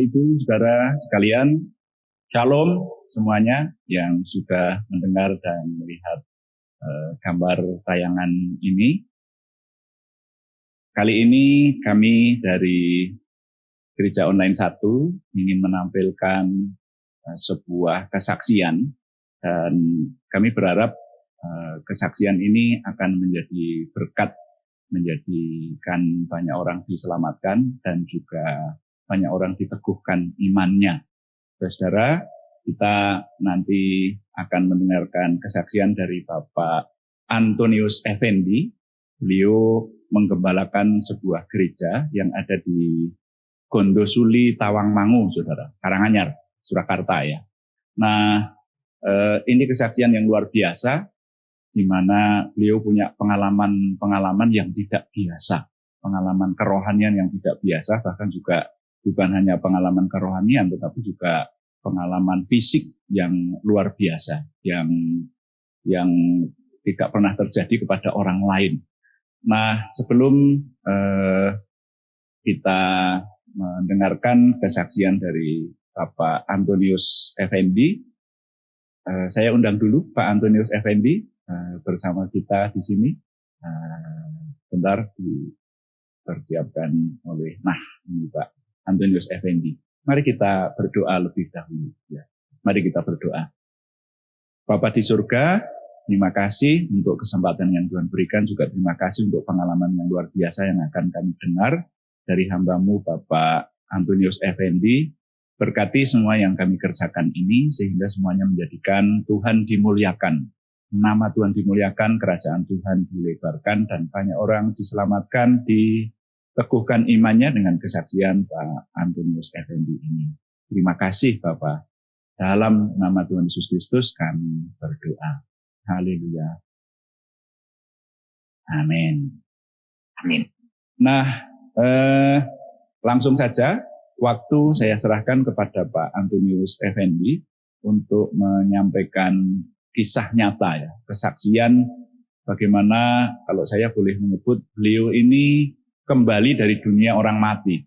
Bapak Ibu, Saudara sekalian, Shalom semuanya yang sudah mendengar dan melihat gambar tayangan ini. Kali ini kami dari Gereja Online 1 ingin menampilkan sebuah kesaksian, dan kami berharap kesaksian ini akan menjadi berkat, menjadikan banyak orang diselamatkan dan juga banyak orang diteguhkan imannya. Saudara, kita nanti akan mendengarkan kesaksian dari Bapak Antonius Effendi. Beliau menggembalakan sebuah gereja yang ada di Gondosuli, Tawangmangu, Saudara, Karanganyar, Surakarta ya. Nah, ini kesaksian yang luar biasa, di mana beliau punya pengalaman yang tidak biasa, pengalaman kerohanian yang tidak biasa, bahkan juga bukan hanya pengalaman kerohanian, tetapi juga pengalaman fisik yang luar biasa, yang tidak pernah terjadi kepada orang lain. Nah, sebelum kita mendengarkan kesaksian dari Bapak Antonius Effendi, saya undang dulu Pak Antonius Effendi bersama kita di sini. Bentar dipersiapkan oleh, ini Pak Antonius Effendi. Mari kita berdoa lebih dahulu. Ya. Mari kita berdoa. Bapa di surga, terima kasih untuk kesempatan yang Tuhan berikan, juga terima kasih untuk pengalaman yang luar biasa yang akan kami dengar dari hamba-Mu Bapak Antonius Effendi. Berkati semua yang kami kerjakan ini, sehingga semuanya menjadikan Tuhan dimuliakan. Nama Tuhan dimuliakan, kerajaan Tuhan dilebarkan, dan banyak orang diselamatkan, diteguhkan imannya dengan kesaksian Pak Antonius Effendi ini. Terima kasih Bapak. Dalam nama Tuhan Yesus Kristus kami berdoa. Haleluya. Amin. Amin. Nah, langsung saja waktu saya serahkan kepada Pak Antonius Effendi untuk menyampaikan kisah nyata ya, kesaksian bagaimana, kalau saya boleh menyebut, beliau ini kembali dari dunia orang mati.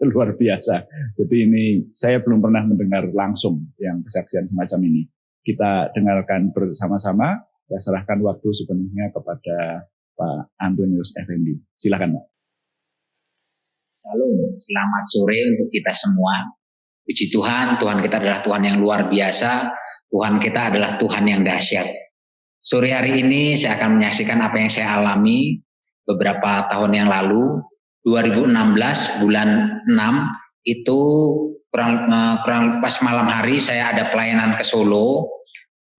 Luar biasa. Jadi ini saya belum pernah mendengar langsung yang kesaksian semacam ini. Kita dengarkan bersama-sama. Saya serahkan waktu sepenuhnya kepada Pak Antonius Effendi. Silakan Pak. Shalom, selamat sore untuk kita semua. Puji Tuhan, Tuhan kita adalah Tuhan yang luar biasa. Tuhan kita adalah Tuhan yang dahsyat. Sore hari ini saya akan menyaksikan apa yang saya alami beberapa tahun yang lalu. 2016 bulan 6 itu kurang pas malam hari saya ada pelayanan ke Solo,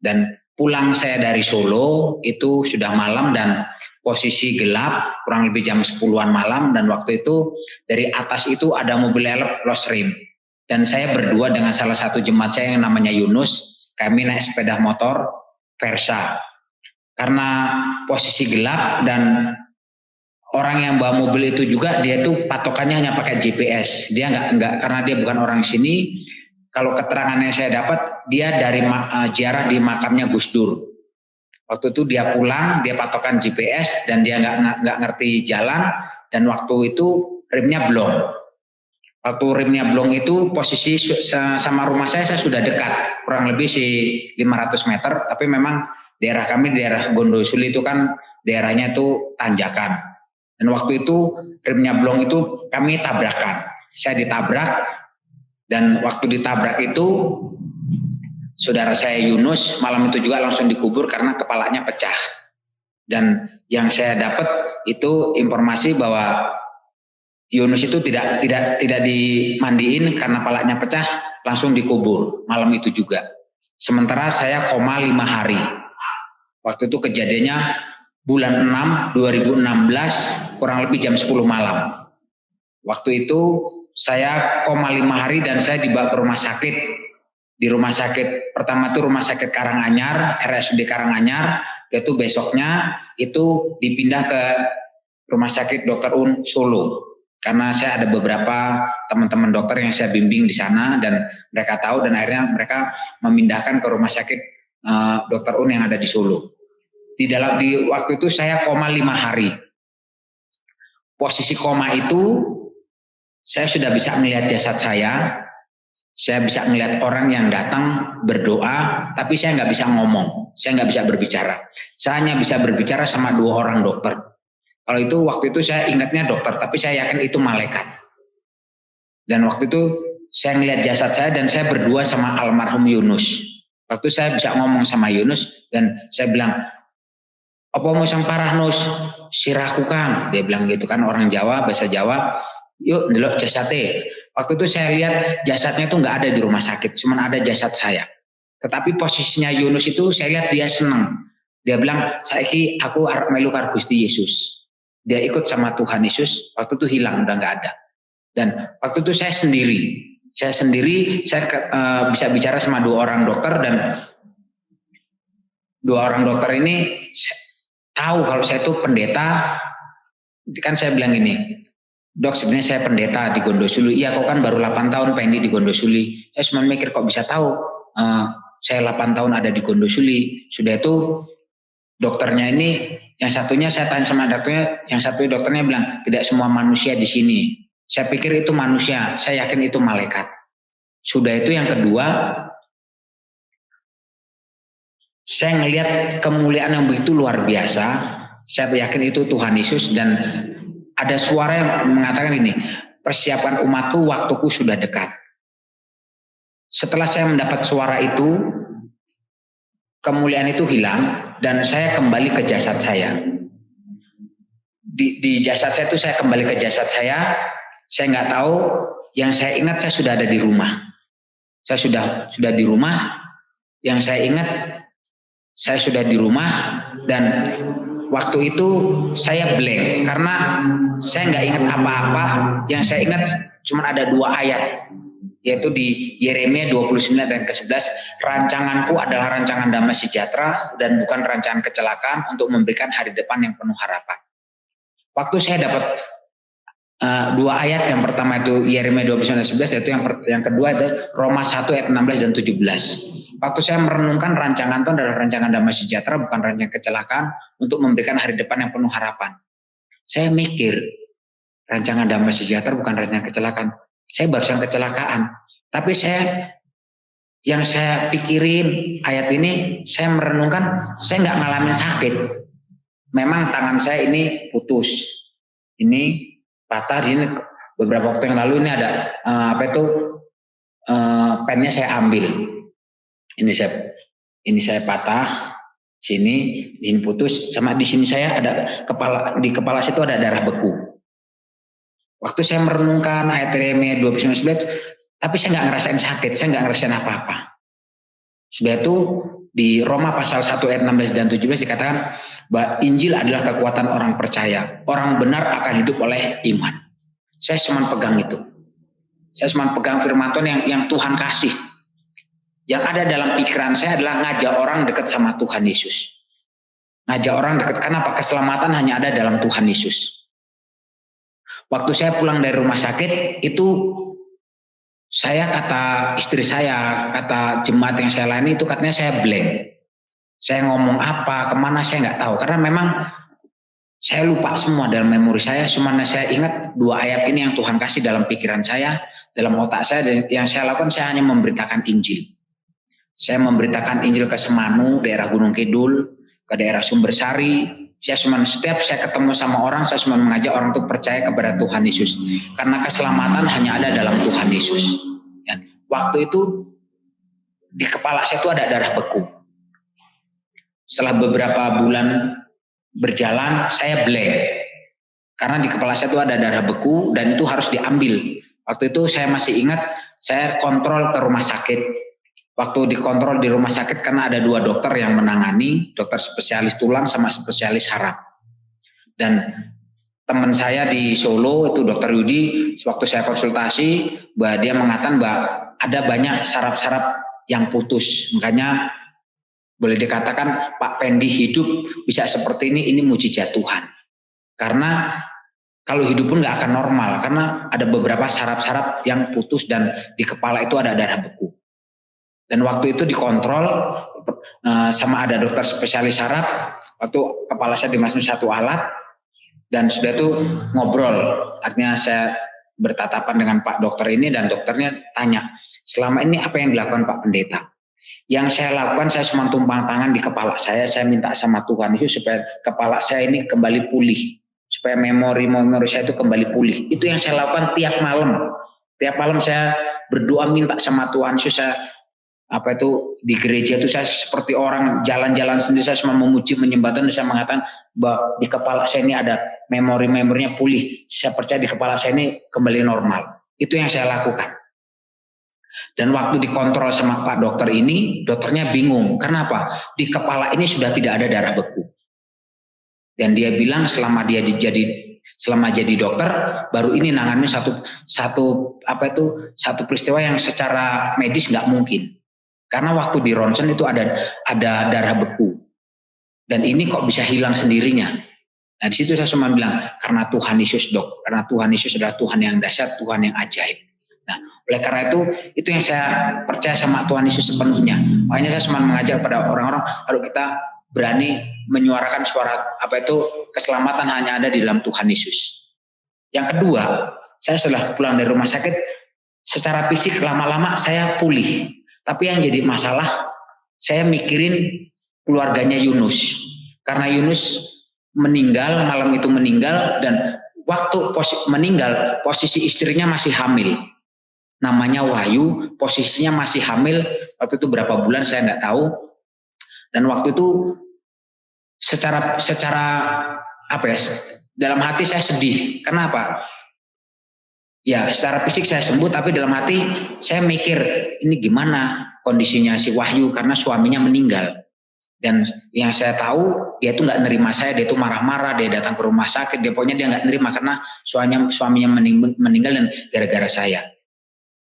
dan pulang saya dari Solo itu sudah malam dan posisi gelap, kurang lebih jam 10-an malam, dan waktu itu dari atas itu ada mobil elep lost rim, dan saya berdua dengan salah satu jemaat saya yang namanya Yunus. Kami naik sepeda motor Versa. Karena posisi gelap dan orang yang bawa mobil itu juga, dia itu patokannya hanya pakai GPS. Dia enggak karena dia bukan orang sini. Kalau keterangan yang saya dapat, dia dari ziarah di makamnya Gus Dur. Waktu itu dia pulang, dia patokan GPS dan dia enggak ngerti jalan, dan waktu itu remnya blong. Waktu remnya blong itu posisi sama rumah saya sudah dekat, kurang lebih 500 meter, tapi memang daerah kami, daerah Gondosuli itu kan daerahnya itu tanjakan. Dan waktu itu remnya blong itu kami tabrakan. Saya ditabrak, dan waktu ditabrak itu saudara saya Yunus malam itu juga langsung dikubur karena kepalanya pecah. Dan yang saya dapat itu informasi bahwa Yunus itu tidak dimandiin karena palanya pecah, langsung dikubur malam itu juga. Sementara saya koma 5 hari. Waktu itu kejadiannya bulan 6 2016 kurang lebih jam 10 malam. Waktu itu saya koma 5 hari dan saya dibawa ke rumah sakit. Di rumah sakit pertama itu rumah sakit Karanganyar, RSUD Karanganyar. Itu besoknya itu dipindah ke rumah sakit Dr. Un Solo. Karena saya ada beberapa teman-teman dokter yang saya bimbing di sana dan mereka tahu, dan akhirnya mereka memindahkan ke rumah sakit Dr. Un yang ada di Solo. Di waktu itu saya koma 5 hari. Posisi koma itu Saya sudah bisa melihat jasad saya bisa melihat orang yang datang berdoa, tapi saya nggak bisa ngomong, saya nggak bisa berbicara. Saya hanya bisa berbicara sama 2 orang dokter. Kalau itu waktu itu saya ingatnya dokter, tapi saya yakin itu malaikat. Dan waktu itu saya melihat jasad saya dan saya berdua sama almarhum Yunus. Waktu saya bisa ngomong sama Yunus dan saya bilang, apa mau sang parah Nus, sirahku Kang. Dia bilang gitu kan, orang Jawa, bahasa Jawa. Yuk delok jasadnya. Waktu itu saya lihat jasadnya itu nggak ada di rumah sakit, cuma ada jasad saya. Tetapi posisinya Yunus itu saya lihat dia senang. Dia bilang, saiki aku arep melu karo Gusti Yesus. Dia ikut sama Tuhan Yesus, waktu itu hilang, udah nggak ada. Dan waktu itu saya sendiri, saya bisa bicara sama 2 orang dokter dan 2 orang dokter ini tahu kalau saya itu pendeta. Kan saya bilang ini, Dok, sebenarnya saya pendeta di Gondosuli. Iya, kok kan baru 8 tahun pengen di Gondosuli. Saya cuma mikir kok bisa tahu saya 8 tahun ada di Gondosuli. Sudah itu dokternya ini, yang satunya saya tanya sama dokternya, yang satu dokternya bilang tidak semua manusia di sini. Saya pikir itu manusia, saya yakin itu malaikat. Sudah itu yang kedua, saya ngelihat kemuliaan yang begitu luar biasa. Saya yakin itu Tuhan Yesus dan ada suara yang mengatakan ini, persiapkan umatku, waktuku sudah dekat. Setelah saya mendapat suara itu, kemuliaan itu hilang dan saya kembali ke jasad saya. Di jasad saya itu saya kembali ke jasad saya nggak tahu, yang saya ingat saya sudah ada di rumah. Saya sudah di rumah, yang saya ingat saya sudah di rumah dan waktu itu saya blank karena saya nggak ingat apa-apa. Yang saya ingat cuma ada 2 ayat, yaitu di Yeremia 29 dan ke-11, rancanganku adalah rancangan damai sejahtera dan bukan rancangan kecelakaan untuk memberikan hari depan yang penuh harapan. Waktu saya dapat 2 ayat, yang pertama itu Yeremia 29 dan 11, yaitu yang kedua itu Roma 1 ayat 16 dan 17. Waktu saya merenungkan rancangan itu adalah rancangan damai sejahtera, bukan rancangan kecelakaan untuk memberikan hari depan yang penuh harapan. Saya mikir, rancangan damai sejahtera bukan rancangan kecelakaan. Saya barusan kecelakaan. Tapi yang saya pikirin ayat ini, saya merenungkan, saya nggak ngalamin sakit. Memang tangan saya ini putus. Ini patah, di sini beberapa waktu yang lalu ini ada pennya saya ambil. Ini saya patah, sini ini putus, sama di sini saya ada di kepala situ ada darah beku. Waktu saya merenungkan ayat Yeremia 29, tapi saya nggak ngerasain sakit, saya nggak ngerasain apa-apa. Sudah itu di Roma pasal 1 ayat 16 dan 17 dikatakan bahwa Injil adalah kekuatan orang percaya. Orang benar akan hidup oleh iman. Saya cuma pegang itu. Saya cuma pegang firman Tuhan yang Tuhan kasih. Yang ada dalam pikiran saya adalah ngajak orang dekat sama Tuhan Yesus. Ngajak orang dekat, kenapa? Keselamatan hanya ada dalam Tuhan Yesus. Waktu saya pulang dari rumah sakit, itu saya kata istri saya, kata jemaat yang saya layani itu katanya saya blank. Saya ngomong apa, kemana saya nggak tahu. Karena memang saya lupa semua dalam memori saya. Cuma saya ingat 2 ayat ini yang Tuhan kasih dalam pikiran saya, dalam otak saya. Dan yang saya lakukan, saya hanya memberitakan Injil. Saya memberitakan Injil ke Semanu, daerah Gunung Kidul, ke daerah Sumbersari. Setiap saya ketemu sama orang, saya cuma mengajak orang untuk percaya kepada Tuhan Yesus. Karena keselamatan hanya ada dalam Tuhan Yesus. Dan waktu itu di kepala saya itu ada darah beku. Setelah beberapa bulan berjalan, saya blank. Karena di kepala saya itu ada darah beku dan itu harus diambil. Waktu itu saya masih ingat, saya kontrol ke rumah sakit. Waktu dikontrol di rumah sakit karena ada 2 dokter yang menangani, dokter spesialis tulang sama spesialis saraf. Dan teman saya di Solo itu Dokter Yudi, waktu saya konsultasi, bahwa dia mengatakan bahwa ada banyak saraf-saraf yang putus. Makanya boleh dikatakan Pak Pendi hidup bisa seperti ini mujizat Tuhan. Karena kalau hidup pun nggak akan normal, karena ada beberapa saraf-saraf yang putus dan di kepala itu ada darah beku. Dan waktu itu dikontrol sama ada dokter spesialis saraf, waktu kepala saya dimasukin 1 alat dan sudah itu ngobrol. Artinya saya bertatapan dengan Pak Dokter ini, dan dokternya tanya, selama ini apa yang dilakukan Pak Pendeta? Yang saya lakukan, saya cuma tumpang tangan di kepala saya minta sama Tuhan itu supaya kepala saya ini kembali pulih, supaya memori saya itu kembali pulih. Itu yang saya lakukan tiap malam. Tiap malam saya berdoa minta sama Tuhan Yesus. Saya di gereja itu saya seperti orang jalan-jalan sendiri, saya cuma memuji, menyembah Tuhan, dan saya mengatakan bahwa di kepala saya ini ada memorinya pulih. Saya percaya di kepala saya ini kembali normal. Itu yang saya lakukan. Dan waktu dikontrol sama Pak Dokter ini, dokternya bingung. Kenapa? Di kepala ini sudah tidak ada darah beku. Dan dia bilang selama jadi dokter, baru ini nangannya satu peristiwa yang secara medis nggak mungkin. Karena waktu di ronsen itu ada darah beku. Dan ini kok bisa hilang sendirinya. Nah, di situ saya cuma bilang, karena Tuhan Yesus, Dok. Karena Tuhan Yesus adalah Tuhan yang dahsyat, Tuhan yang ajaib. Nah, oleh karena itu yang saya percaya sama Tuhan Yesus sepenuhnya. Makanya saya cuma mengajak pada orang-orang, kalau kita berani menyuarakan suara keselamatan hanya ada di dalam Tuhan Yesus. Yang kedua, saya setelah pulang dari rumah sakit, secara fisik lama-lama saya pulih. Tapi yang jadi masalah, saya mikirin keluarganya Yunus. Karena Yunus malam itu meninggal, dan waktu meninggal, posisi istrinya masih hamil. Namanya Wahyu, posisinya masih hamil, waktu itu berapa bulan saya nggak tahu. Dan waktu itu secara dalam hati saya sedih. Kenapa? Ya, secara fisik saya sembuh, tapi dalam hati saya mikir, ini gimana kondisinya si Wahyu, karena suaminya meninggal. Dan yang saya tahu, dia itu nggak nerima saya, dia itu marah-marah, dia datang ke rumah sakit, pokoknya dia nggak nerima karena suaminya meninggal dan gara-gara saya.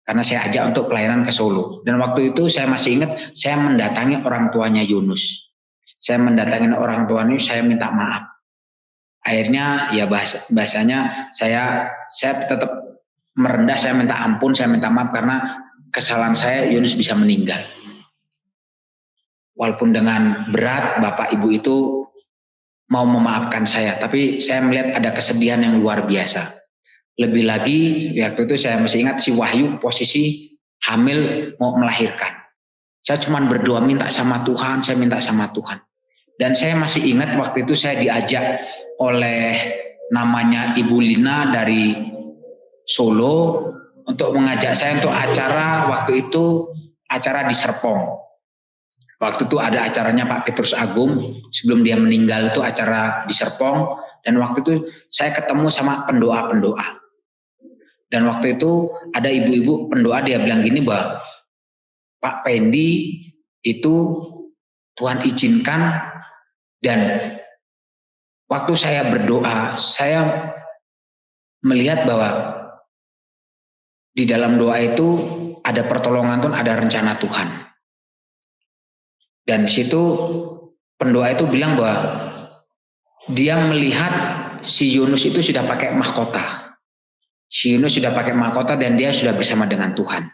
Karena saya ajak untuk pelayanan ke Solo. Dan waktu itu saya masih ingat, saya mendatangi orang tuanya Yunus. Saya mendatangi orang tuanya, saya minta maaf. Akhirnya ya bahasanya saya tetap merendah, saya minta ampun, saya minta maaf karena kesalahan saya Yunus bisa meninggal. Walaupun dengan berat Bapak Ibu itu mau memaafkan saya, tapi saya melihat ada kesedihan yang luar biasa. Lebih lagi waktu itu saya masih ingat si Wahyu posisi hamil mau melahirkan. Saya cuma berdoa minta sama Tuhan, saya minta sama Tuhan. Dan saya masih ingat waktu itu saya diajak oleh namanya Ibu Lina dari Solo untuk mengajak saya untuk acara, waktu itu acara di Serpong. Waktu itu ada acaranya Pak Petrus Agung, sebelum dia meninggal itu acara di Serpong, dan waktu itu saya ketemu sama pendoa-pendoa. Dan waktu itu ada ibu-ibu pendoa, dia bilang gini bahwa Pak Pendi itu Tuhan izinkan, dan waktu saya berdoa, saya melihat bahwa di dalam doa itu ada pertolongan Tuhan, ada rencana Tuhan. Dan di situ pendoa itu bilang bahwa dia melihat si Yunus itu sudah pakai mahkota. Si Yunus sudah pakai mahkota dan dia sudah bersama dengan Tuhan.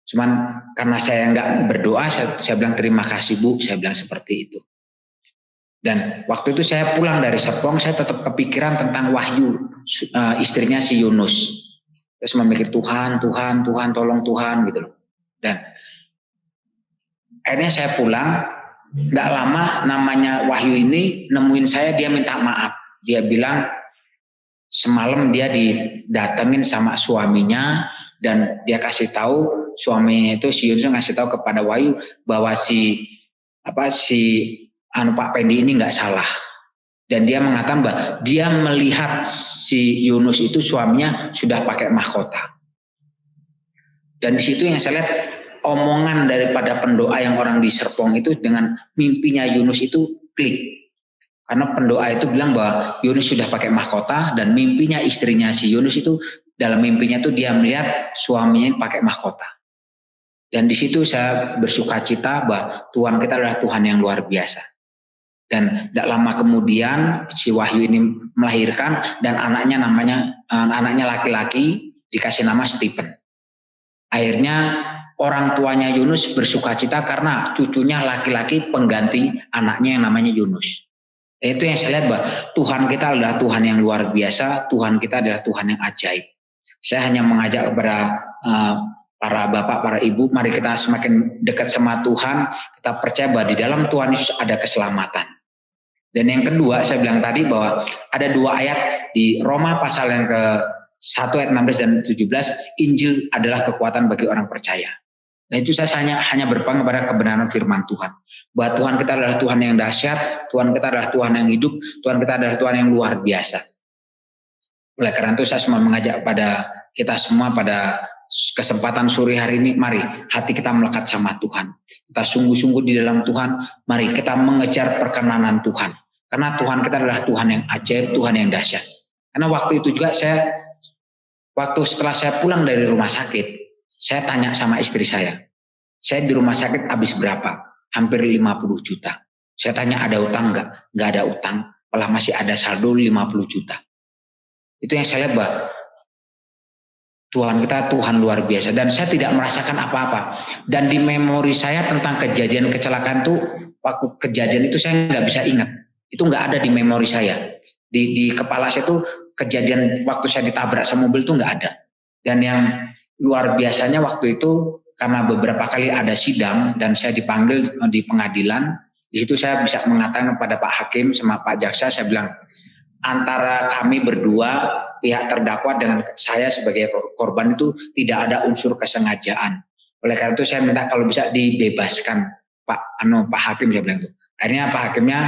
Cuman karena saya nggak berdoa, saya bilang terima kasih Bu, saya bilang seperti itu. Dan waktu itu saya pulang dari Serpong, saya tetap kepikiran tentang Wahyu, istrinya si Yunus. Terus memikir Tuhan, tolong Tuhan gitu loh. Dan akhirnya saya pulang, nggak lama namanya Wahyu ini nemuin saya, dia minta maaf. Dia bilang semalam dia didatengin sama suaminya, dan dia kasih tahu suaminya itu si Yunus ngasih tahu kepada Wahyu bahwa Pak Pendi ini nggak salah. Dan dia mengatakan bahwa dia melihat si Yunus itu suaminya sudah pakai mahkota. Dan di situ yang saya lihat omongan daripada pendoa yang orang di Serpong itu dengan mimpinya Yunus itu klik. Karena pendoa itu bilang bahwa Yunus sudah pakai mahkota, dan mimpinya istrinya si Yunus itu dalam mimpinya itu dia melihat suaminya pakai mahkota. Dan di situ saya bersukacita bahwa Tuhan kita adalah Tuhan yang luar biasa. Dan tidak lama kemudian si Wahyu ini melahirkan, dan anaknya laki-laki dikasih nama Stephen. Akhirnya orang tuanya Yunus bersukacita karena cucunya laki-laki pengganti anaknya yang namanya Yunus. Itu yang saya lihat bahwa Tuhan kita adalah Tuhan yang luar biasa, Tuhan kita adalah Tuhan yang ajaib. Saya hanya mengajak kepada para bapak, para ibu, mari kita semakin dekat sama Tuhan, kita percaya bahwa di dalam Tuhan Yesus ada keselamatan. Dan yang kedua, saya bilang tadi bahwa ada 2 ayat di Roma pasal yang ke-1 ayat 16 dan 17, Injil adalah kekuatan bagi orang percaya. Nah itu saya hanya berpegang kepada kebenaran firman Tuhan. Bahwa Tuhan kita adalah Tuhan yang dahsyat, Tuhan kita adalah Tuhan yang hidup, Tuhan kita adalah Tuhan yang luar biasa. Oleh karena itu saya semua mengajak pada kita semua pada kesempatan sore hari ini, mari hati kita melekat sama Tuhan. Kita sungguh-sungguh di dalam Tuhan, mari kita mengejar perkenanan Tuhan. Karena Tuhan kita adalah Tuhan yang ajaib, Tuhan yang dahsyat. Karena waktu itu juga setelah saya pulang dari rumah sakit, saya tanya sama istri saya di rumah sakit habis berapa? Hampir 50 juta. Saya tanya ada utang enggak? Enggak ada utang, malah masih ada saldo 50 juta. Itu yang saya lihat bahwa Tuhan kita Tuhan luar biasa, dan saya tidak merasakan apa-apa. Dan di memori saya tentang kejadian kecelakaan itu, waktu kejadian itu saya nggak bisa ingat. Itu nggak ada di memori saya. Di kepala saya itu kejadian waktu saya ditabrak sama mobil itu nggak ada. Dan yang luar biasanya waktu itu karena beberapa kali ada sidang dan saya dipanggil di pengadilan, di situ saya bisa mengatakan kepada Pak Hakim sama Pak Jaksa, saya bilang, antara kami berdua, pihak terdakwa dengan saya sebagai korban itu tidak ada unsur kesengajaan. Oleh karena itu saya minta kalau bisa dibebaskan Pak Hakim, saya bilang itu. Akhirnya Pak Hakimnya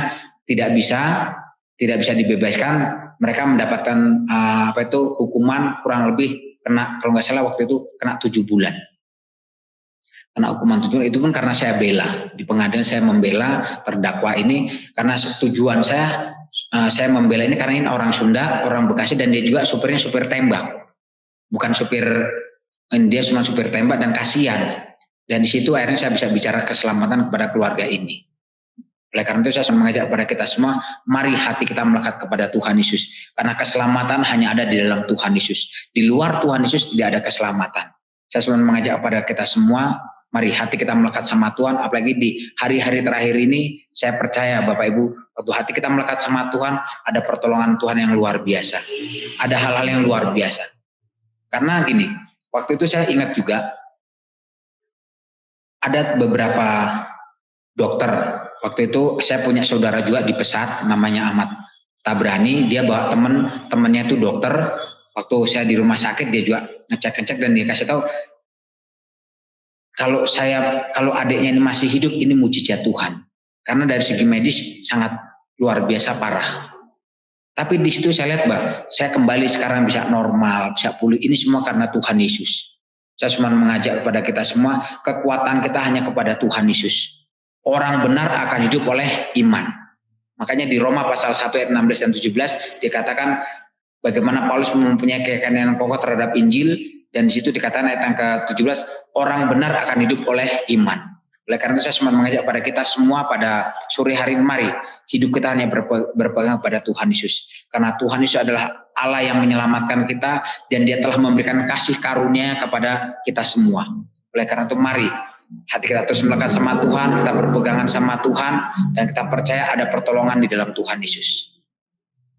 tidak bisa dibebaskan. Mereka mendapatkan hukuman kurang lebih kena, kalau nggak salah waktu itu kena 7 bulan. Kena hukuman 7 bulan, itu pun karena saya bela. Di pengadilan saya membela terdakwa ini karena tujuan saya membela ini karena ini orang Sunda, orang Bekasi, dan dia juga supirnya supir tembak. Bukan dia cuma supir tembak dan kasihan. Dan di situ akhirnya saya bisa bicara keselamatan kepada keluarga ini. Oleh karena itu saya mengajak kepada kita semua, mari hati kita melekat kepada Tuhan Yesus. Karena keselamatan hanya ada di dalam Tuhan Yesus. Di luar Tuhan Yesus tidak ada keselamatan. Saya selalu mengajak kepada kita semua, mari hati kita melekat sama Tuhan, apalagi di hari-hari terakhir ini, saya percaya Bapak Ibu, waktu hati kita melekat sama Tuhan, ada pertolongan Tuhan yang luar biasa. Ada hal-hal yang luar biasa. Karena gini, waktu itu saya ingat juga, ada beberapa dokter, waktu itu saya punya saudara juga di Pesat, namanya Ahmad Tabrani, dia bawa temennya itu dokter, waktu saya di rumah sakit, dia juga ngecek-ngecek dan dia kasih tahu, kalau adiknya ini masih hidup, ini mujizat Tuhan. Karena dari segi medis sangat luar biasa parah. Tapi di situ saya lihat, saya kembali sekarang bisa normal, bisa pulih. Ini semua karena Tuhan Yesus. Saya cuma mengajak kepada kita semua, kekuatan kita hanya kepada Tuhan Yesus. Orang benar akan hidup oleh iman. Makanya di Roma pasal 1 ayat 16 dan 17 dikatakan bagaimana Paulus mempunyai keyakinan yang kokoh terhadap Injil. Dan di situ dikatakan ayat yang ke-17, orang benar akan hidup oleh iman. Oleh karena itu saya semua mengajak pada kita semua pada sore hari ini, mari hidup kita hanya berpegang pada Tuhan Yesus. Karena Tuhan Yesus adalah Allah yang menyelamatkan kita dan dia telah memberikan kasih karunia kepada kita semua. Oleh karena itu mari hati kita terus melekat sama Tuhan, kita berpegangan sama Tuhan, dan kita percaya ada pertolongan di dalam Tuhan Yesus.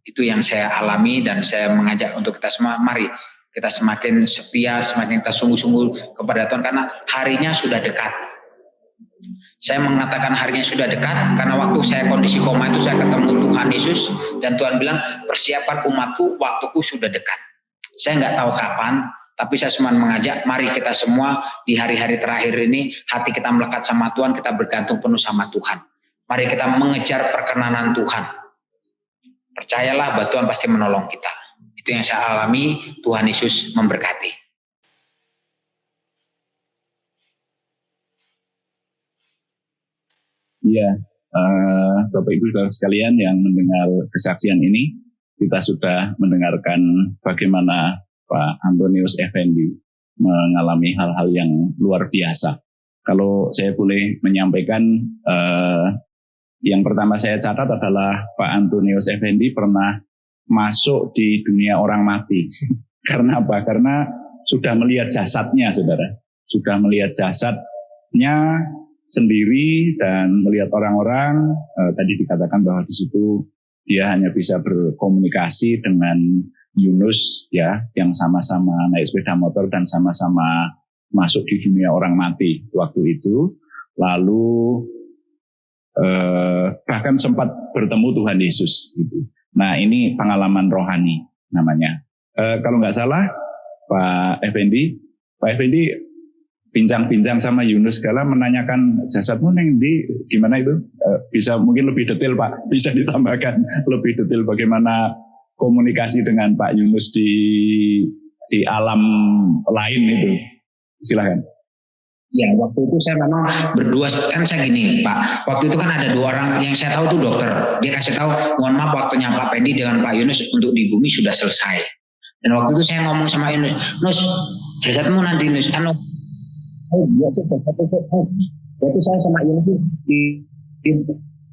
Itu yang saya alami dan saya mengajak untuk kita semua, mari kita semakin setia, semakin kita sungguh-sungguh kepada Tuhan karena harinya sudah dekat. Saya mengatakan harinya sudah dekat karena waktu saya kondisi koma itu saya ketemu Tuhan Yesus dan Tuhan bilang persiapan umatku, waktuku sudah dekat. Saya nggak tahu kapan, tapi saya cuma mengajak mari kita semua di hari-hari terakhir ini hati kita melekat sama Tuhan, kita bergantung penuh sama Tuhan. Mari kita mengejar perkenanan Tuhan. Percayalah bahwa Tuhan pasti menolong kita. Itu yang saya alami, Tuhan Yesus memberkati. Iya, Bapak Ibu Saudara sekalian yang mendengar kesaksian ini, kita sudah mendengarkan bagaimana Pak Antonius Effendi mengalami hal-hal yang luar biasa. Kalau saya boleh menyampaikan, yang pertama saya catat adalah Pak Antonius Effendi pernah masuk di dunia orang mati. Karena apa? Karena sudah melihat jasadnya, saudara. Sudah melihat jasadnya sendiri dan melihat orang-orang. Tadi dikatakan bahwa di situ dia hanya bisa berkomunikasi dengan Yunus ya, yang sama-sama naik sepeda motor dan sama-sama masuk di dunia orang mati waktu itu. Lalu bahkan sempat bertemu Tuhan Yesus gitu. Nah, ini pengalaman rohani namanya. Kalau nggak salah Pak Effendi bincang-bincang sama Yunus segala menanyakan jasadmu neng di gimana itu? Bisa mungkin lebih detail Pak, bisa ditambahkan lebih detail bagaimana komunikasi dengan Pak Yunus di alam lain itu. Silakan. Ya, waktu itu saya memang berdua, kan saya gini Pak, waktu itu kan ada 2 orang yang saya tahu tuh dokter, dia kasih tahu, mohon maaf waktunya Pak Pendi dengan Pak Yunus untuk di bumi sudah selesai. Dan waktu itu saya ngomong sama Yunus, Nus, jasadmu nanti Nus, Berarti saya sama Yunus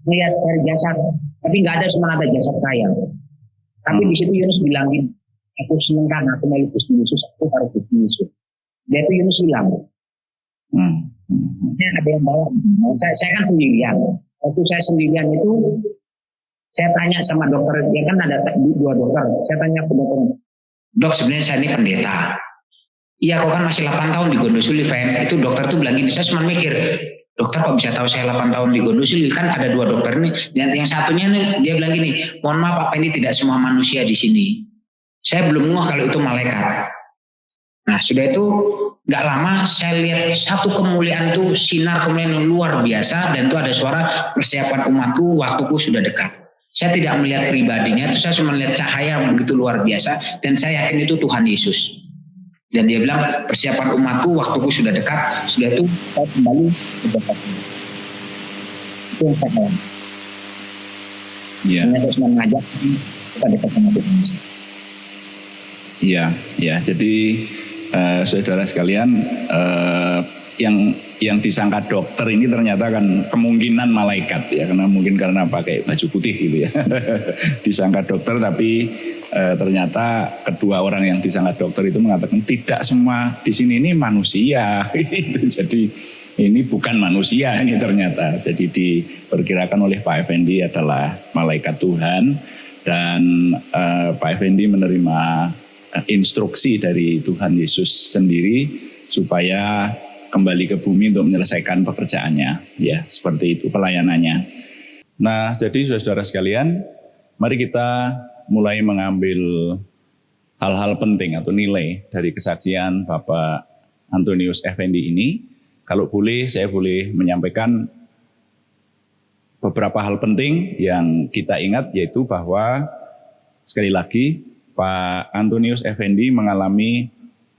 melihat cari jasad, tapi nggak ada cuma ada jasad saya. Tapi di situ Yunus bilang, aku seneng kan, aku mau Gusti Yesus, aku harus Gusti Yesus. Dia itu Yunus bilang, ada yang bawa. Saya kan sendirian. Waktu saya sendirian itu, saya tanya sama dokter, dia kan ada 2 dokter. Saya tanya ke dokter, dok sebenarnya saya ini pendeta. Iya, kok kan masih 8 tahun di Gondosuli, Fen. Itu dokter tuh bilang gini, saya cuma mikir, dokter kok bisa tahu saya 8 tahun di Gondosuli? Kan ada 2 dokter ini. Dan yang satunya nih, dia bilang gini, mohon maaf Pak Pendi, tidak semua manusia di sini. Saya belum ngeh kalau itu malaikat. Nah, sudah itu nggak lama saya lihat satu kemuliaan tuh, sinar kemuliaan yang luar biasa, dan itu ada suara persiapan umatku, waktuku sudah dekat. Saya tidak melihat pribadinya, itu saya cuma melihat cahaya yang begitu luar biasa, dan saya yakin itu Tuhan Yesus. Dan dia bilang persiapan umatku, waktuku sudah dekat, sudah itu saya kembali ke dekat. Itu yang saya tahu. Ya. Saya cuma mengajak kita dekat sama Tuhan Yesus. Ya, jadi saudara sekalian, yang disangka dokter ini ternyata kan kemungkinan malaikat ya, karena mungkin karena pakai baju putih gitu ya. Disangka dokter, tapi ternyata kedua orang yang disangka dokter itu mengatakan tidak semua di sini ini manusia. Jadi ini bukan manusia ini ternyata. Jadi diperkirakan oleh Pak Effendi adalah malaikat Tuhan, dan Pak Effendi menerima instruksi dari Tuhan Yesus sendiri supaya kembali ke bumi untuk menyelesaikan pekerjaannya, ya seperti itu pelayanannya. Nah, jadi saudara sekalian, mari kita mulai mengambil hal-hal penting atau nilai dari kesaksian Bapak Antonius Effendi ini. Kalau boleh, saya boleh menyampaikan beberapa hal penting yang kita ingat, yaitu bahwa sekali lagi Pak Antonius Effendi mengalami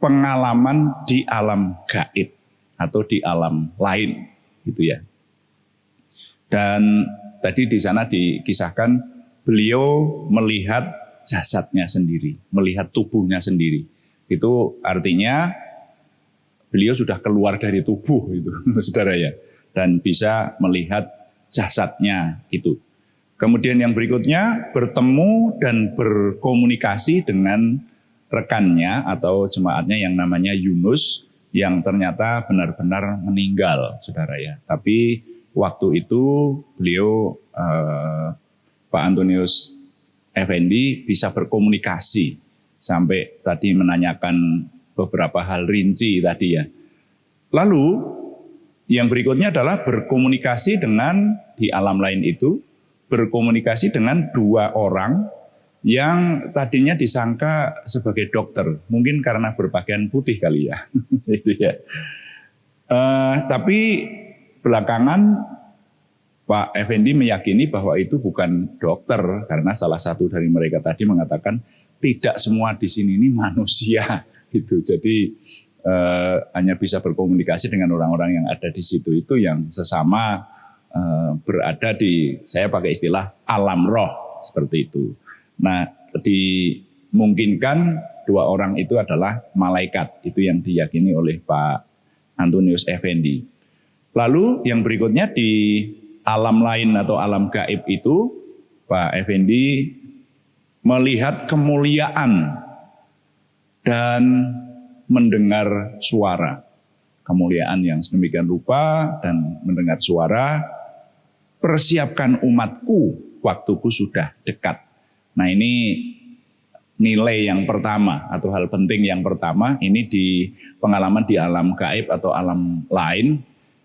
pengalaman di alam gaib atau di alam lain, gitu ya. Dan tadi di sana dikisahkan beliau melihat jasadnya sendiri, melihat tubuhnya sendiri. Itu artinya beliau sudah keluar dari tubuh itu, saudara ya, dan bisa melihat jasadnya itu. Kemudian yang berikutnya bertemu dan berkomunikasi dengan rekannya atau jemaatnya yang namanya Yunus, yang ternyata benar-benar meninggal, saudara ya. Tapi waktu itu beliau Pak Antonius Effendi bisa berkomunikasi sampai tadi menanyakan beberapa hal rinci tadi ya. Lalu yang berikutnya adalah berkomunikasi dengan di alam lain itu, berkomunikasi dengan 2 orang yang tadinya disangka sebagai dokter, mungkin karena berpakaian putih kali ya. Itu ya. Tapi belakangan Pak Effendi meyakini bahwa itu bukan dokter, karena salah satu dari mereka tadi mengatakan tidak semua di sini ini manusia. Gitu. Jadi hanya bisa berkomunikasi dengan orang-orang yang ada di situ itu yang sesama berada di, saya pakai istilah alam roh seperti itu. Nah, dimungkinkan 2 orang itu adalah malaikat, itu yang diyakini oleh Pak Antonius Effendi. Lalu yang berikutnya di alam lain atau alam gaib itu, Pak Effendi melihat kemuliaan dan mendengar suara. Kemuliaan yang sedemikian rupa dan mendengar suara, persiapkan umatku, waktuku sudah dekat. Nah, ini nilai yang pertama atau hal penting yang pertama ini di pengalaman di alam gaib atau alam lain.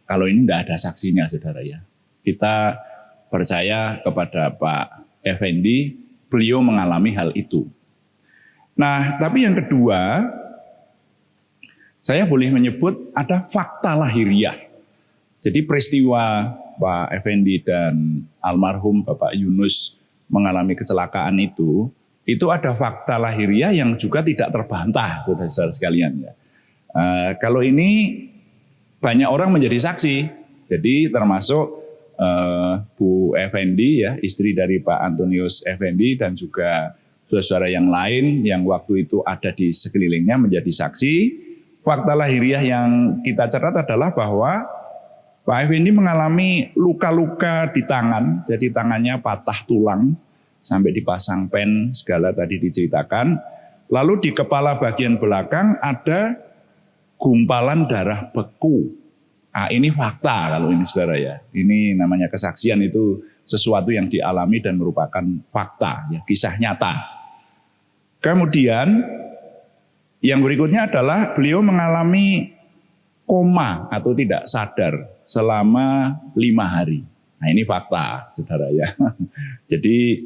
Kalau ini tidak ada saksinya, saudara ya. Kita percaya kepada Pak Effendi, beliau mengalami hal itu. Nah, tapi yang kedua, saya boleh menyebut ada fakta lahiriah. Jadi peristiwa Pak Effendi dan almarhum Bapak Yunus mengalami kecelakaan itu ada fakta lahiriah yang juga tidak terbantah, saudara-saudara sekalian ya. Kalau ini banyak orang menjadi saksi, jadi termasuk Bu Effendi ya, istri dari Pak Antonius Effendi dan juga saudara-saudara yang lain yang waktu itu ada di sekelilingnya menjadi saksi. Fakta lahiriah yang kita catat adalah bahwa Pak Effendi mengalami luka-luka di tangan, jadi tangannya patah tulang sampai dipasang pen segala tadi diceritakan. Lalu di kepala bagian belakang ada gumpalan darah beku. Nah, ini fakta kalau ini saudara ya. Ini namanya kesaksian, itu sesuatu yang dialami dan merupakan fakta, ya, kisah nyata. Kemudian yang berikutnya adalah beliau mengalami koma atau tidak sadar selama 5 hari. Nah, ini fakta, saudara ya. Jadi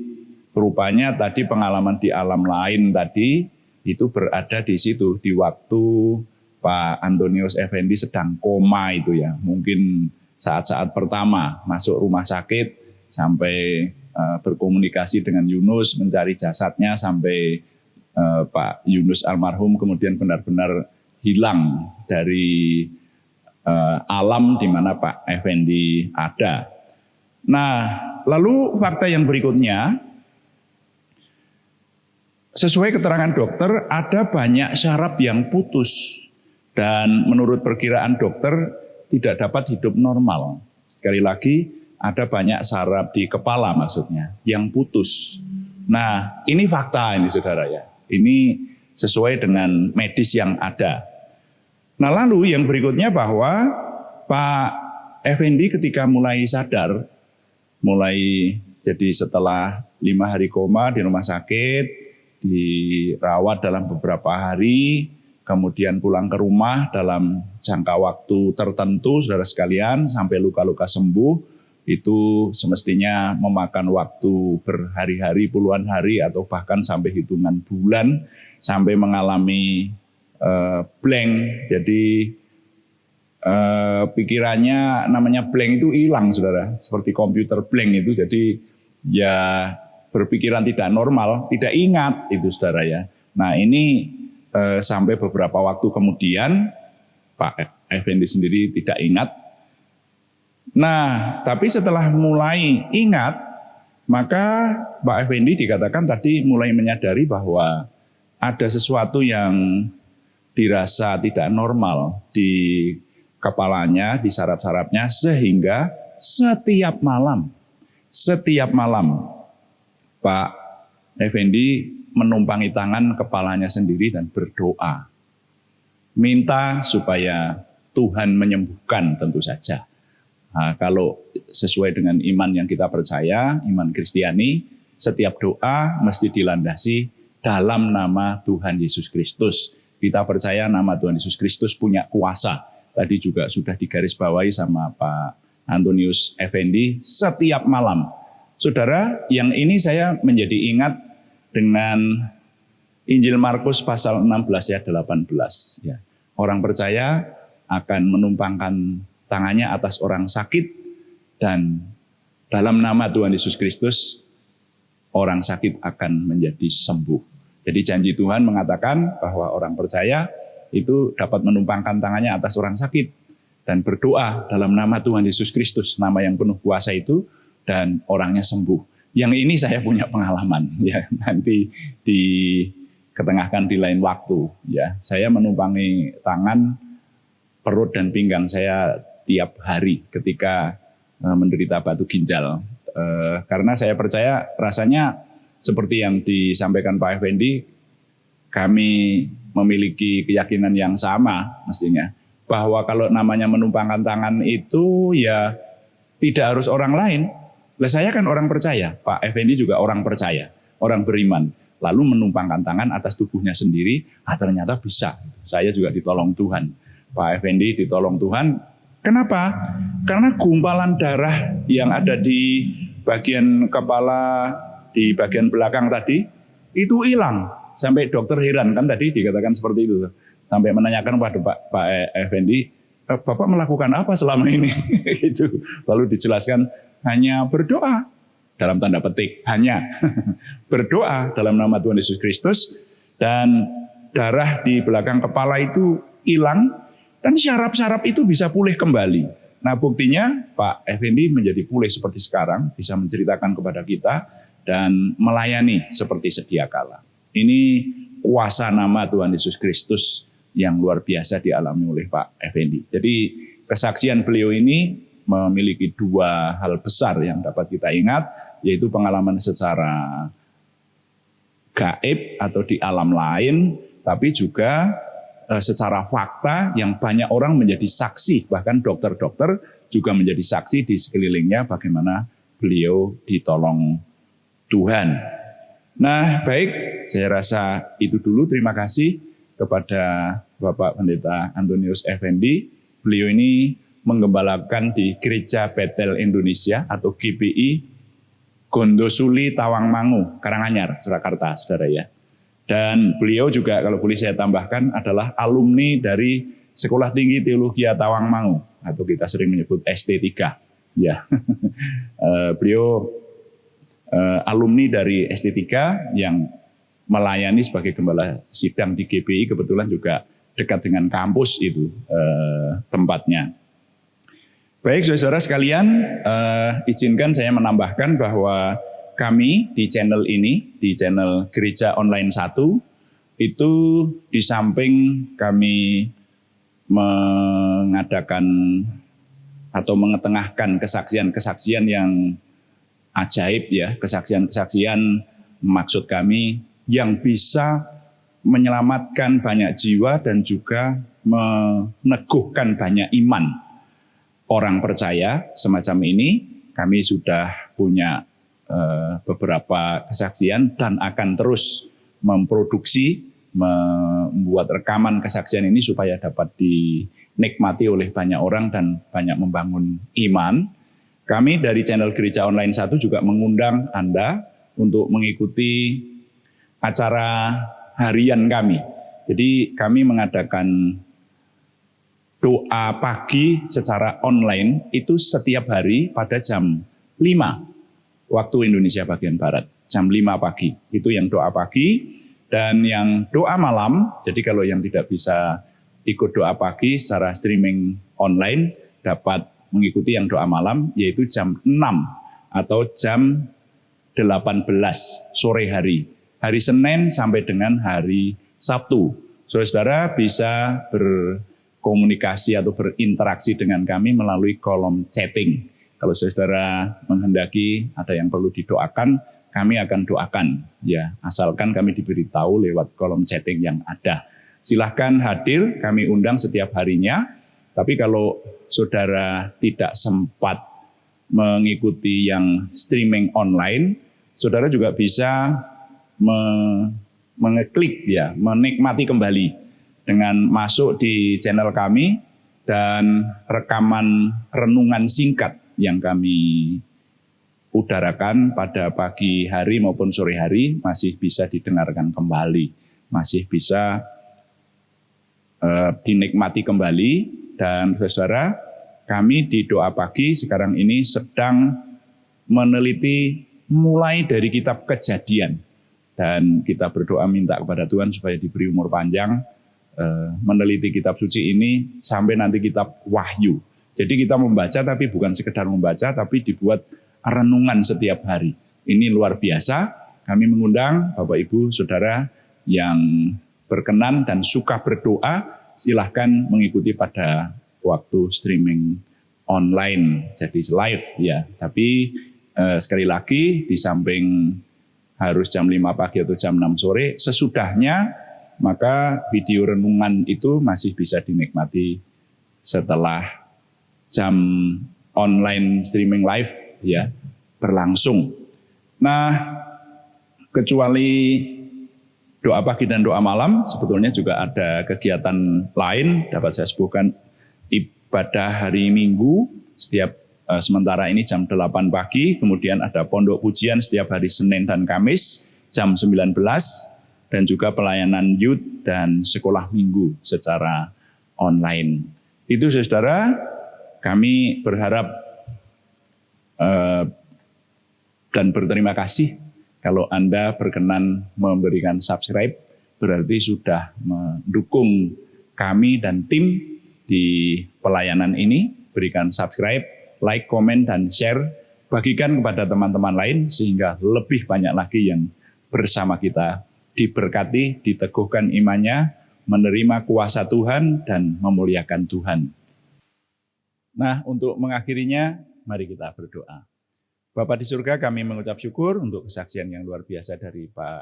rupanya tadi pengalaman di alam lain tadi itu berada di situ di waktu Pak Antonius Effendi sedang koma itu ya. Mungkin saat-saat pertama masuk rumah sakit sampai berkomunikasi dengan Yunus, mencari jasadnya sampai Pak Yunus almarhum kemudian benar-benar hilang dari alam di mana Pak Effendi ada. Nah, lalu fakta yang berikutnya, sesuai keterangan dokter ada banyak syaraf yang putus dan menurut perkiraan dokter tidak dapat hidup normal. Sekali lagi ada banyak saraf di kepala maksudnya yang putus. Nah, ini fakta ini saudara ya. Ini sesuai dengan medis yang ada. Nah, lalu yang berikutnya bahwa Pak Effendi ketika mulai sadar, mulai jadi setelah 5 hari koma di rumah sakit, dirawat dalam beberapa hari, kemudian pulang ke rumah dalam jangka waktu tertentu, saudara sekalian, sampai luka-luka sembuh, itu semestinya memakan waktu berhari-hari, puluhan hari, atau bahkan sampai hitungan bulan, sampai mengalami blank. Jadi pikirannya namanya blank itu hilang, saudara, seperti komputer blank itu, jadi ya berpikiran tidak normal, tidak ingat itu, saudara ya. Nah, ini sampai beberapa waktu kemudian Pak Effendi sendiri tidak ingat. Nah, tapi setelah mulai ingat, maka Pak Effendi dikatakan tadi mulai menyadari bahwa ada sesuatu yang dirasa tidak normal di kepalanya, di saraf-sarafnya, sehingga setiap malam Pak Effendi menumpangi tangan kepalanya sendiri dan berdoa. Minta supaya Tuhan menyembuhkan tentu saja. Nah, kalau sesuai dengan iman yang kita percaya, iman Kristiani, setiap doa mesti dilandasi dalam nama Tuhan Yesus Kristus. Kita percaya nama Tuhan Yesus Kristus punya kuasa. Tadi juga sudah digarisbawahi sama Pak Antonius Effendi setiap malam. Saudara, yang ini saya menjadi ingat dengan Injil Markus pasal 16 ayat 18. Ya. Orang percaya akan menumpangkan tangannya atas orang sakit dan dalam nama Tuhan Yesus Kristus orang sakit akan menjadi sembuh. Jadi janji Tuhan mengatakan bahwa orang percaya itu dapat menumpangkan tangannya atas orang sakit dan berdoa dalam nama Tuhan Yesus Kristus, nama yang penuh kuasa itu, dan orangnya sembuh. Yang ini saya punya pengalaman, ya, nanti diketengahkan di lain waktu. Ya, saya menumpangi tangan, perut dan pinggang saya tiap hari ketika menderita batu ginjal. Karena saya percaya rasanya seperti yang disampaikan Pak Effendi, kami memiliki keyakinan yang sama mestinya, bahwa kalau namanya menumpangkan tangan itu ya tidak harus orang lain. Lah saya kan orang percaya, Pak Effendi juga orang percaya, orang beriman. lalu menumpangkan tangan atas tubuhnya sendiri, ternyata bisa. Saya juga ditolong Tuhan. Pak Effendi ditolong Tuhan. Kenapa? Karena gumpalan darah yang ada di bagian kepala, di bagian belakang tadi, itu hilang. Sampai dokter heran, kan tadi dikatakan seperti itu. Sampai menanyakan pada Pak Effendi, Bapak melakukan apa selama ini? Gitu. Lalu dijelaskan, hanya berdoa. Dalam tanda petik, hanya berdoa dalam nama Tuhan Yesus Kristus, dan darah di belakang kepala itu hilang, dan syaraf-syaraf itu bisa pulih kembali. Nah, buktinya Pak Effendi menjadi pulih seperti sekarang, bisa menceritakan kepada kita, dan melayani seperti sedia kala. Ini kuasa nama Tuhan Yesus Kristus yang luar biasa dialami oleh Pak Effendi. Jadi kesaksian beliau ini memiliki dua hal besar yang dapat kita ingat, yaitu pengalaman secara gaib atau di alam lain, tapi juga secara fakta yang banyak orang menjadi saksi, bahkan dokter-dokter juga menjadi saksi di sekelilingnya bagaimana beliau ditolong Tuhan. Nah, baik, saya rasa itu dulu. Terima kasih kepada Bapak Pendeta Antonius Effendi. Beliau ini menggembalakan di Gereja Betel Indonesia atau GBI Gondosuli Tawangmangu, Karanganyar, Surakarta, saudara ya. Dan beliau juga, kalau boleh saya tambahkan, adalah alumni dari Sekolah Tinggi Teologi Tawangmangu, atau kita sering menyebut ST3. Ya, beliau alumni dari ST3 yang melayani sebagai gembala sidang di GBI, kebetulan juga dekat dengan kampus itu tempatnya. Baik, saudara sekalian, izinkan saya menambahkan bahwa kami di channel ini, di channel Gereja Online 1, itu di samping kami mengadakan atau mengetengahkan kesaksian-kesaksian yang ajaib ya, kesaksian-kesaksian maksud kami yang bisa menyelamatkan banyak jiwa dan juga meneguhkan banyak iman orang percaya semacam ini. Kami sudah punya beberapa kesaksian dan akan terus memproduksi, membuat rekaman kesaksian ini supaya dapat dinikmati oleh banyak orang dan banyak membangun iman. Kami dari channel Gereja Online 1 juga mengundang Anda untuk mengikuti acara harian kami. Jadi kami mengadakan doa pagi secara online itu setiap hari pada jam 5 waktu Indonesia bagian Barat. Jam 5 pagi, itu yang doa pagi. Dan yang doa malam, jadi kalau yang tidak bisa ikut doa pagi secara streaming online, dapat mengikuti yang doa malam, yaitu jam 6 atau jam 18 sore hari. Hari Senin sampai dengan hari Sabtu. Saudara bisa berkomunikasi atau berinteraksi dengan kami melalui kolom chatting. Kalau saudara menghendaki ada yang perlu didoakan, kami akan doakan. Ya, asalkan kami diberitahu lewat kolom chatting yang ada. Silahkan hadir, kami undang setiap harinya. Tapi kalau saudara tidak sempat mengikuti yang streaming online, saudara juga bisa mengeklik ya, menikmati kembali dengan masuk di channel kami dan rekaman renungan singkat yang kami udarakan pada pagi hari maupun sore hari masih bisa didengarkan kembali, masih bisa dinikmati kembali. Dan saudara, kami di doa pagi sekarang ini sedang meneliti mulai dari kitab Kejadian. Dan kita berdoa minta kepada Tuhan supaya diberi umur panjang, meneliti kitab suci ini sampai nanti kitab Wahyu. Jadi kita membaca tapi bukan sekedar membaca, tapi dibuat renungan setiap hari. Ini luar biasa. Kami mengundang Bapak Ibu Saudara yang berkenan dan suka berdoa, silahkan mengikuti pada waktu streaming online, jadi live ya. Tapi sekali lagi di samping harus jam 5 pagi atau jam 6 sore, sesudahnya maka video renungan itu masih bisa dinikmati setelah jam online streaming live ya berlangsung. Nah, kecuali doa pagi dan doa malam, sebetulnya juga ada kegiatan lain, dapat saya sebutkan ibadah hari Minggu, setiap sementara ini jam 8 pagi, kemudian ada pondok pujian setiap hari Senin dan Kamis, jam 19, dan juga pelayanan youth dan sekolah minggu secara online. Itu saudara, kami berharap dan berterima kasih kalau Anda berkenan memberikan subscribe, berarti sudah mendukung kami dan tim di pelayanan ini. Berikan subscribe, like, komen, dan share. Bagikan kepada teman-teman lain sehingga lebih banyak lagi yang bersama kita diberkati, diteguhkan imannya, menerima kuasa Tuhan, dan memuliakan Tuhan. Nah, untuk mengakhirinya, mari kita berdoa. Bapa di surga, kami mengucap syukur untuk kesaksian yang luar biasa dari Pak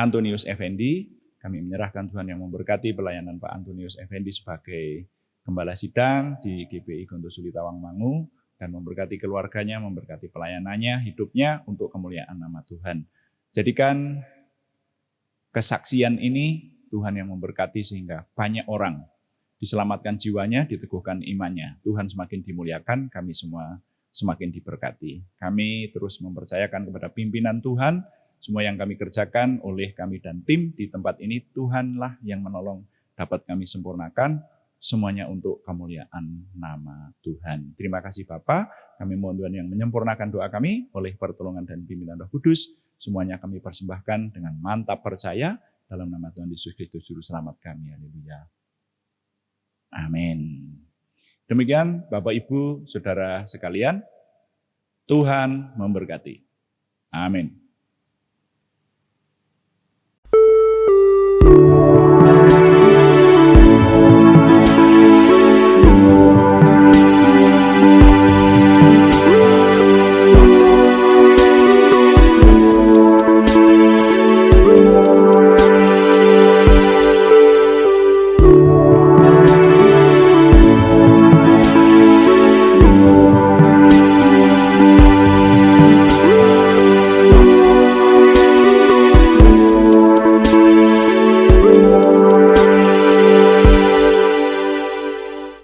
Antonius Effendi. Kami menyerahkan Tuhan yang memberkati pelayanan Pak Antonius Effendi sebagai Gembala Sidang di GPI Gontosuli Tawangmangu, dan memberkati keluarganya, memberkati pelayanannya, hidupnya untuk kemuliaan nama Tuhan. Jadikan kesaksian ini Tuhan yang memberkati sehingga banyak orang diselamatkan jiwanya, diteguhkan imannya. Tuhan semakin dimuliakan, kami semua semakin diberkati. Kami terus mempercayakan kepada pimpinan Tuhan, semua yang kami kerjakan oleh kami dan tim di tempat ini, Tuhanlah yang menolong dapat kami sempurnakan, semuanya untuk kemuliaan nama Tuhan. Terima kasih Bapa, kami mohon Tuhan yang menyempurnakan doa kami oleh pertolongan dan pimpinan Roh Kudus, semuanya kami persembahkan dengan mantap percaya, dalam nama Tuhan Yesus Kristus Juru Selamat kami. Haleluya. Amin. Demikian Bapak Ibu Saudara sekalian, Tuhan memberkati. Amin.